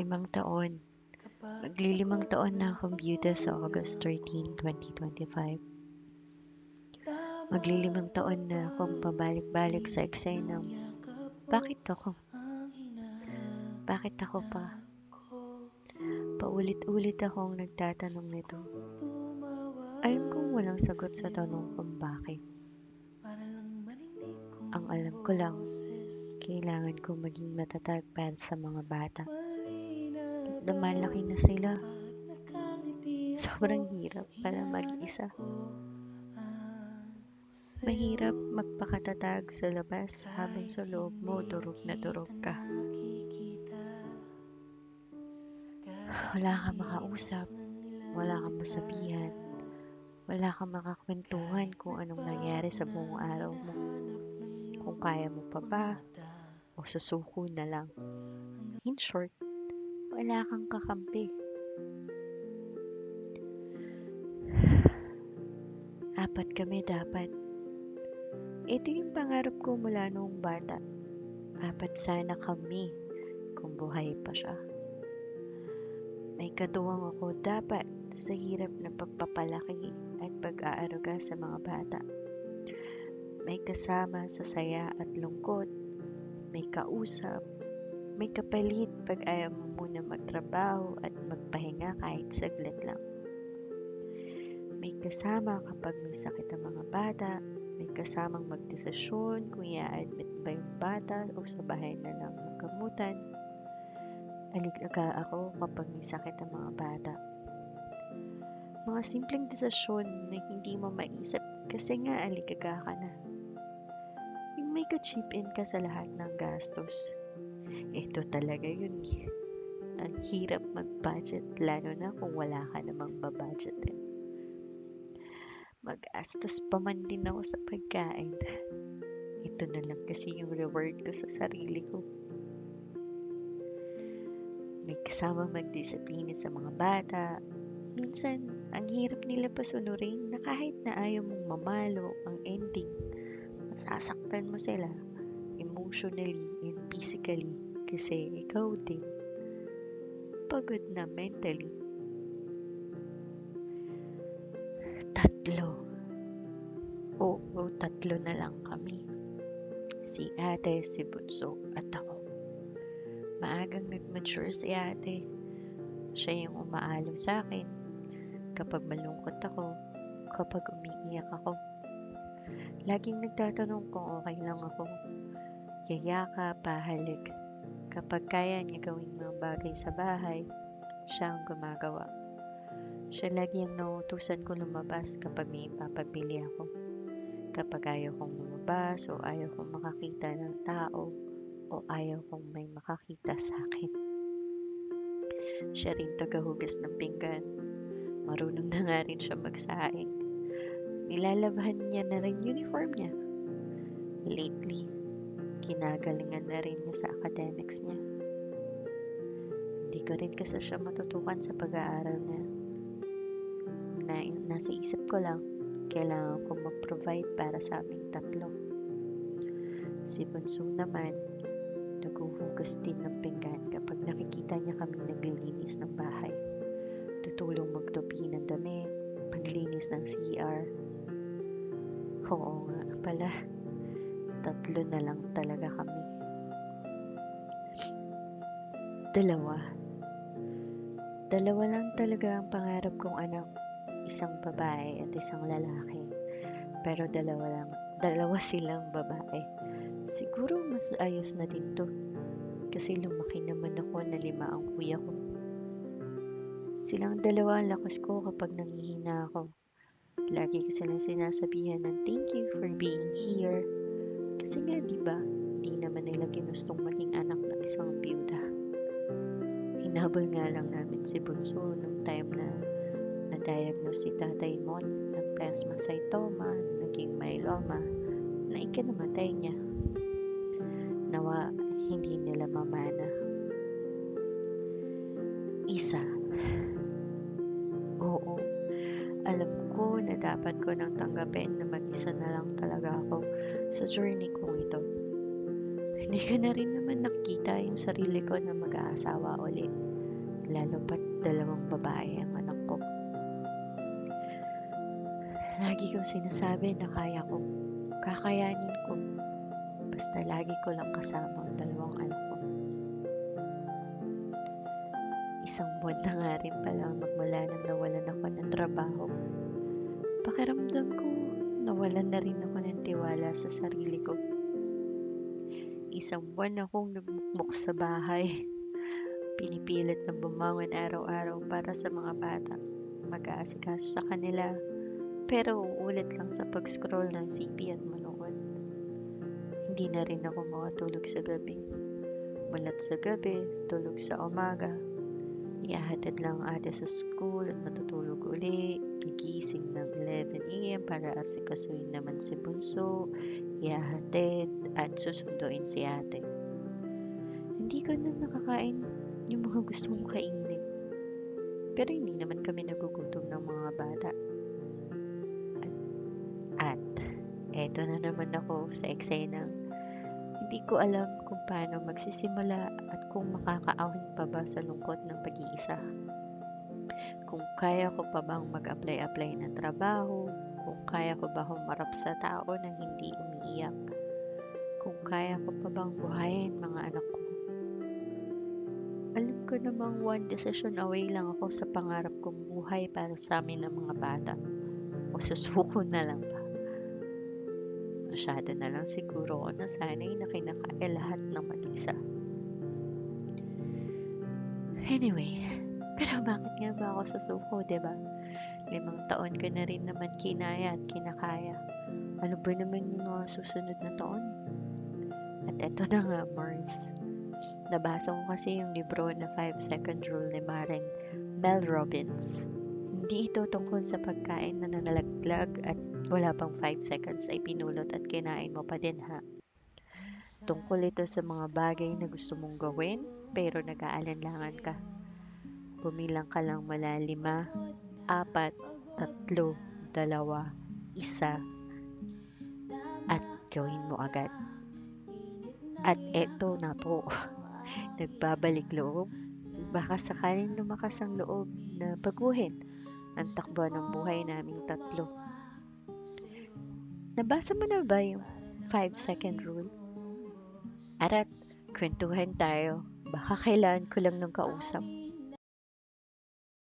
5 taon. Maglilimang taon na akong byuda sa August 13, 2025. Maglilimang taon na akong pabalik-balik sa eksena ng bakit ako? Bakit ako pa? Paulit-ulit akong nagtatanong nito. Alam kong walang sagot sa tanong kung bakit. Ang alam ko lang, kailangan ko maging matatag para sa mga bata. Lumalaki na sila. Sobrang hirap para mag-isa. Mahirap magpakatatag sa labas habang sa loob mo durog na durog ka. Wala kang makausap, wala kang masabihan, wala kang makakwentuhan kung anong nangyari sa buong araw mo. Kung kaya mo pa ba, o susuko na lang. In short, wala kang kakampi. 4 kami dapat. Ito yung pangarap ko mula noong bata. 4 sana kami kung buhay pa siya. May katuwang ako dapat sa hirap na pagpapalaki at pag-aaruga sa mga bata. May kasama sa saya at lungkot. May kausap. May kapalit pag ayaw mo muna magtrabaho at magpahinga kahit saglit lang. May kasama kapag may sakit ang mga bata. May kasamang magdesisyon kung i-admit ba yung bata o sa bahay na lang magamutan. Aligaga ako kapag may sakit ang mga bata. Mga simpleng desisyon na hindi mo maisip kasi nga aligaga ka na. Yung may ka-chip in ka sa lahat ng gastos. Ito talaga yun. Ang hirap mag-budget lalo na kung wala ka namang babudgetin. Mag-astos pa man din ako sa pagkain. Ito na lang kasi yung reward ko sa sarili ko. May kasama magdisiplina sa mga bata. Minsan, ang hirap nila pasunurin na kahit na ayaw mong mamalo ang ending, masasaktan mo sila emotionally and physically kasi ikaw din pagod na mentally. 3. Oo, 3 na lang kami. Si ate, si bunso, at ako. Maagang nag-mature si ate. Siya yung umaalaw sa akin kapag malungkot ako, kapag umiiyak ako. Laging nagtatanong kung okay lang ako. Yayakap, pahalik. Kapag kaya niya gawing mga bagay sa bahay, siya ang gumagawa. Siya lagi ang nauutusan ko lumabas kapag may ipapabili ako. Kapag ayaw kong lumabas o ayaw kong makakita ng tao o ayaw kong may makakita sa akin. Siya rin tagahugas ng pinggan. Marunong na nga rin siya magsaing. Nilalabhan niya na rin uniform niya. Lately, kinagalingan na rin niya sa academics niya. Hindi ko rin kasi siya matutukan sa pag-aaral niya. Nasa isip ko lang, kailangan ko mag-provide para sa aming 3. Si bunso naman, naghuhugas din ng pinggan kapag nakikita niya kami naglilinis ng bahay. Tutulong magtupi ng damit, maglinis ng CR. Oo nga pala, 3 na lang talaga kami. 2. 2 lang talaga ang pangarap kong anak. Isang babae at isang lalaki. Pero 2 silang babae. Siguro mas ayos na din to. Kasi lumaki naman ako na 5 ang kuya ko. Silang 2 ang lakas ko kapag nanghihina ako. Lagi ko silang sinasabihan ng thank you for being here. Kasi nga diba, hindi naman nila ginustong maging anak ng isang byuda. Hinabol nga lang namin si bunso nung time na na-diagnose si Tatay Mon ng plasmacytoma, naging myeloma, na ikinamatay niya. Nawa, hindi nila mamana. Isa. Oo, alam ko na dapat ko nang tanggapin na mag-isa na lang talaga ako sa journey kong ito. Hindi ko na rin naman nakikita yung sarili ko na mag-aasawa ulit. Lalo pat 2 babae ang anak ko. Lagi kong sinasabi na kaya ko, kakayanin ko. Basta lagi ko lang kasama ang 2 anak ko. 1 buwan na nga rin pala magmula nang nawalan ako ng trabaho. Pakiramdam ko, nawalan na rin ako ng tiwala sa sarili ko. 1 buwan akong nagmukmok sa bahay. Pinipilit na bumangon araw-araw para sa mga bata. Mag-aasikaso sa kanila. Pero uulit lang sa pag-scroll ng CP at manood. Hindi na rin ako makatulog sa gabi. Mulat sa gabi, tulog sa umaga. Ihahatid lang ang ate sa school at matutulog uli. Gigising ng 11 AM para asikasuhin naman si Bunso. Ihahatid at susunduin si ate. Hindi ko na nakakain yung mga gusto kong kainin. Pero hindi naman kami nagugutom ng mga bata. At eto na naman ako sa eksenang hindi ko alam kung paano magsisimula at kung makakaahon pa ba sa lungkot ng pag-iisa. Kung kaya ko pa bang mag-apply ng trabaho, kung kaya ko ba humarap sa tao nang hindi umiiyak, kung kaya ko pa bang buhayin mga anak ko. Alam ko namang one decision away lang ako sa pangarap kong buhay para sa amin ng mga bata. O susuko na lang ba? Masyado na lang siguro ako nasanay na kinakaya lahat ng mag-isa. Anyway, pero bakit nga ba ako susuko, diba? 5 taon ko na rin naman kinaya at kinakaya. Ano ba naman yung mga susunod na taon? At eto na nga, Mars. Nabasa ko kasi yung libro na 5-Second Rule ni Maren Mel Robbins. Hindi ito tungkol sa pagkain na nanalaglag at wala pang 5 seconds ay pinulot at kinain mo pa din, ha. Tungkol ito sa mga bagay na gusto mong gawin pero nag-aalinlangan ka. Bumilang ka lang mula 5, 4, 3, 2, 1 at gawin mo agad. At eto na po, nagbabalik loob. Baka sakaling lumakas ang loob na baguhin ang takbo ng buhay naming 3. Nabasa mo na ba yung 5-second rule? Arat, kwentuhan tayo. Baka kailangan ko lang ng kausap.